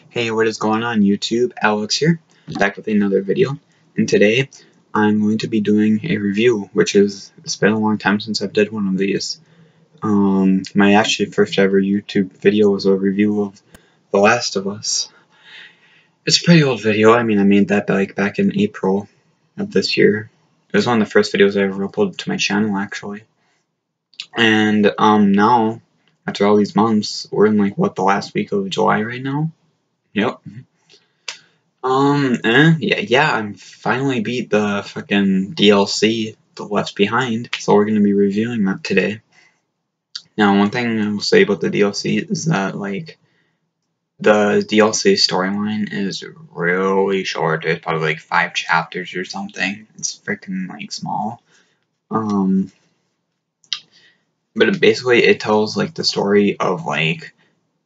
Hey, what is going on YouTube? Alex here, back with another video, and today I'm going to be doing a review, it's been a long time since I've did one of these. My actually first ever YouTube video was a review of The Last of Us. It's a pretty old video. I made that back in April of this year. It was one of the first videos I ever uploaded to my channel, actually. And now, after all these months, we're in the last week of July right now. Yep. Yeah, I'm finally beat the fucking DLC, The Left Behind, so we're gonna be reviewing that today. Now, one thing I will say about the DLC is that, the DLC storyline is really short. It's probably 5 chapters or something. It's freaking, small. But it tells, the story of,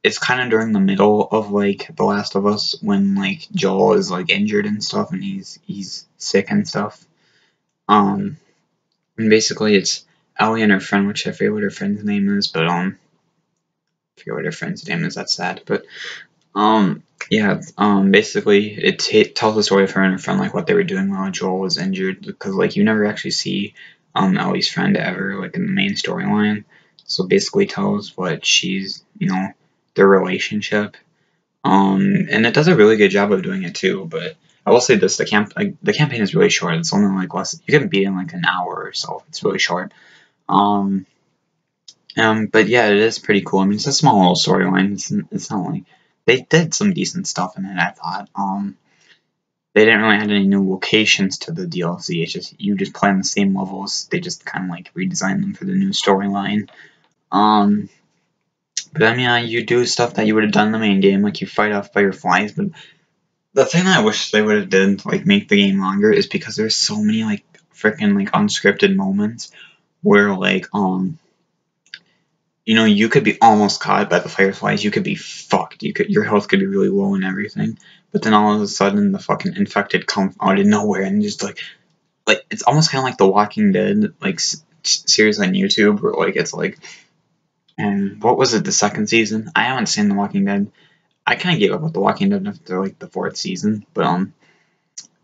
it's kind of during the middle of The Last of Us when Joel is injured and stuff and he's sick and stuff. And basically it's Ellie and her friend, which I forget what her friend's name is, but I forget what her friend's name is. That's sad. But basically it tells the story of her and her friend what they were doing while Joel was injured, because you never actually see Ellie's friend ever in the main storyline. So basically tells what she's their relationship. And it does a really good job of doing it too. But I will say this: the campaign is really short. It's only less. You can beat it in an hour or so. It's really short. But yeah, it is pretty cool. It's a small little storyline. It's not they did some decent stuff in it. I thought. They didn't really add any new locations to the DLC. It's just you just play on the same levels. They just kind of redesigned them for the new storyline. But you do stuff that you would have done in the main game, you fight off fireflies. But the thing that I wish they would have did, make the game longer, is because there's so many freaking unscripted moments where you could be almost caught by the fireflies. You could be fucked. Your health could be really low and everything. But then all of a sudden the fucking infected come out of nowhere and just it's almost kind of like the Walking Dead series on YouTube where it's and what was it, the second season? I haven't seen The Walking Dead. I kind of gave up with The Walking Dead after the 4th season, but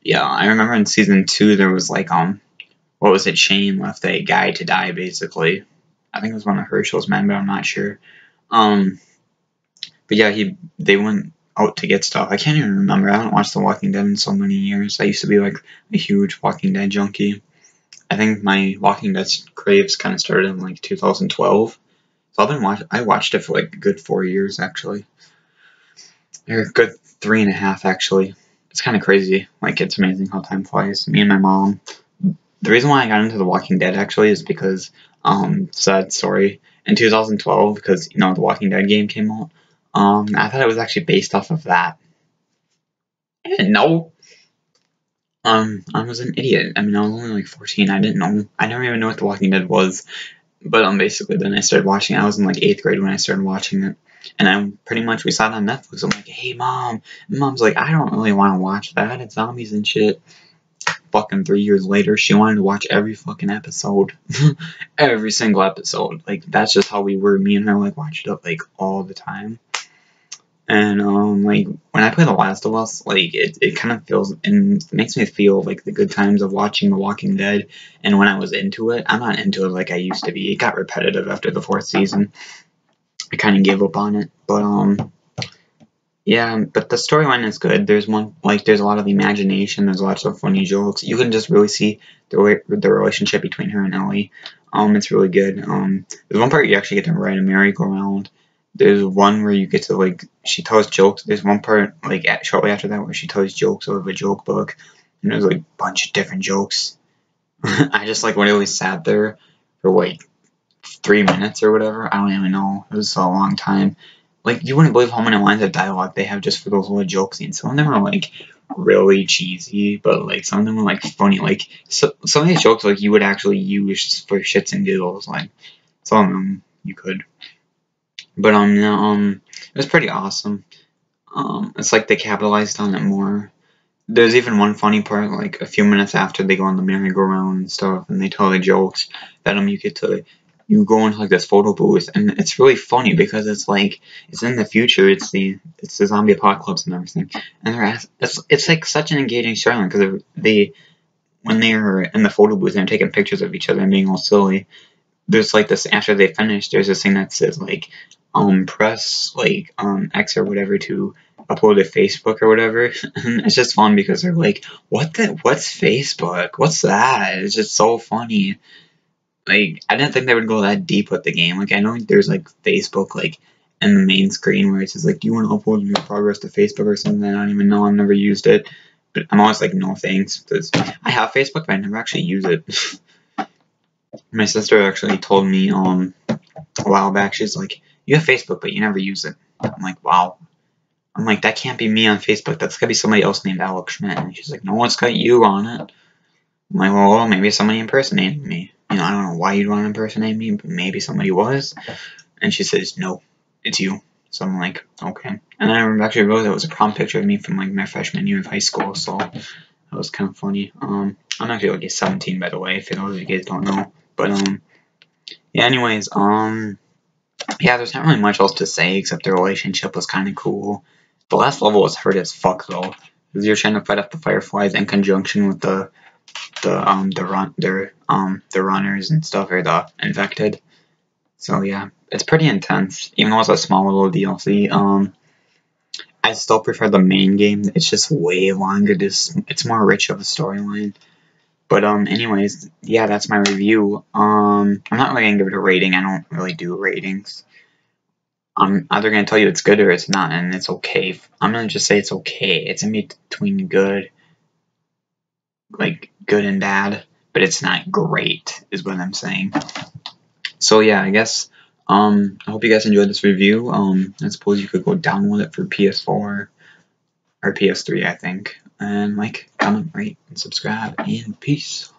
yeah, I remember in season 2 there was what was it? Shane left a guy to die basically. I think it was one of Herschel's men, but I'm not sure. But yeah, they went out to get stuff. I can't even remember. I haven't watched The Walking Dead in so many years. I used to be a huge Walking Dead junkie. I think my Walking Dead craves kind of started in 2012. So I watched it for a good 4 years actually. Or a good 3.5 actually. It's kind of crazy. It's amazing how time flies. Me and my mom. The reason why I got into The Walking Dead actually is because, sad story, in 2012, because The Walking Dead game came out. I thought it was actually based off of that. I didn't know. I was an idiot. I was only 14. I didn't know. I never even knew what The Walking Dead was. But basically then I started watching it. I was in 8th grade when I started watching it. And we saw it on Netflix. I'm hey mom. And mom's I don't really want to watch that. It's zombies and shit. Fucking 3 years later, she wanted to watch every fucking episode. Every single episode. That's just how we were. Me and her watched it all the time. And when I play The Last of Us, it kind of feels and makes me feel the good times of watching The Walking Dead. And when I was into it, I'm not into it like I used to be. It got repetitive after the 4th season. I kind of gave up on it. But yeah, but the storyline is good. There's there's a lot of imagination. There's lots of funny jokes. You can just really see the relationship between her and Ellie. It's really good. There's one part you actually get to ride a merry-go-round. There's one where you get to she tells jokes. There's one part shortly after that where she tells jokes out of a joke book, and there's a bunch of different jokes. I just really sat there for 3 minutes or whatever. I don't even know. It was a long time. You wouldn't believe how many lines of dialogue they have just for those little joke scenes. Some of them are really cheesy, but some of them are funny. Some of these jokes you would actually use for shits and giggles. Some of them you could. But it was pretty awesome. It's they capitalized on it more. There's even one funny part, a few minutes after they go on the merry-go-round and stuff, and they tell the jokes that you get to you go into like this photo booth, and it's really funny because it's like it's in the future. It's the zombie apocalypse and everything, and it's like such an engaging storyline because when they're in the photo booth and they're taking pictures of each other and being all silly. There's like this after they finish. There's this thing that says like press like X or whatever to upload to Facebook or whatever. And it's just fun because they're like, what's Facebook? What's that? It's just so funny. Like, I didn't think they would go that deep with the game. Like, I know there's like Facebook like in the main screen where it says like, do you want to upload your progress to Facebook or something? I don't even know. I've never used it. But I'm always like, no thanks, because I have Facebook, but I never actually use it. My sister actually told me a while back, she's like, you have Facebook, but you never use it. I'm like, wow. I'm like, that can't be me on Facebook. That's gotta be somebody else named Alex Schmidt. And she's like, no, it's got you on it. I'm like, well, maybe somebody impersonated me. You know, I don't know why you'd want to impersonate me, but maybe somebody was. And she says, no, it's you. So I'm like, okay. And I remember actually wrote that was a prom picture of me from like my freshman year of high school, so that was kind of funny. I'm actually like 17, by the way, if you guys don't know. But yeah. Anyways, yeah, there's not really much else to say except the relationship was kind of cool. The last level was hard as fuck though, because you're trying to fight off the fireflies in conjunction with the runners and stuff, or the infected. So yeah, it's pretty intense. Even though it's a small little DLC, I still prefer the main game. It's just way longer. It's more rich of a storyline. But anyways, yeah, that's my review. I'm not really gonna give it a rating. I don't really do ratings. I'm either gonna tell you it's good or it's not, and it's okay. I'm gonna just say it's okay. It's in between good, like good and bad, but it's not great, is what I'm saying. So yeah, I guess I hope you guys enjoyed this review. I suppose you could go download it for PS4 or PS3, I think. And like, comment, rate, and subscribe, and peace.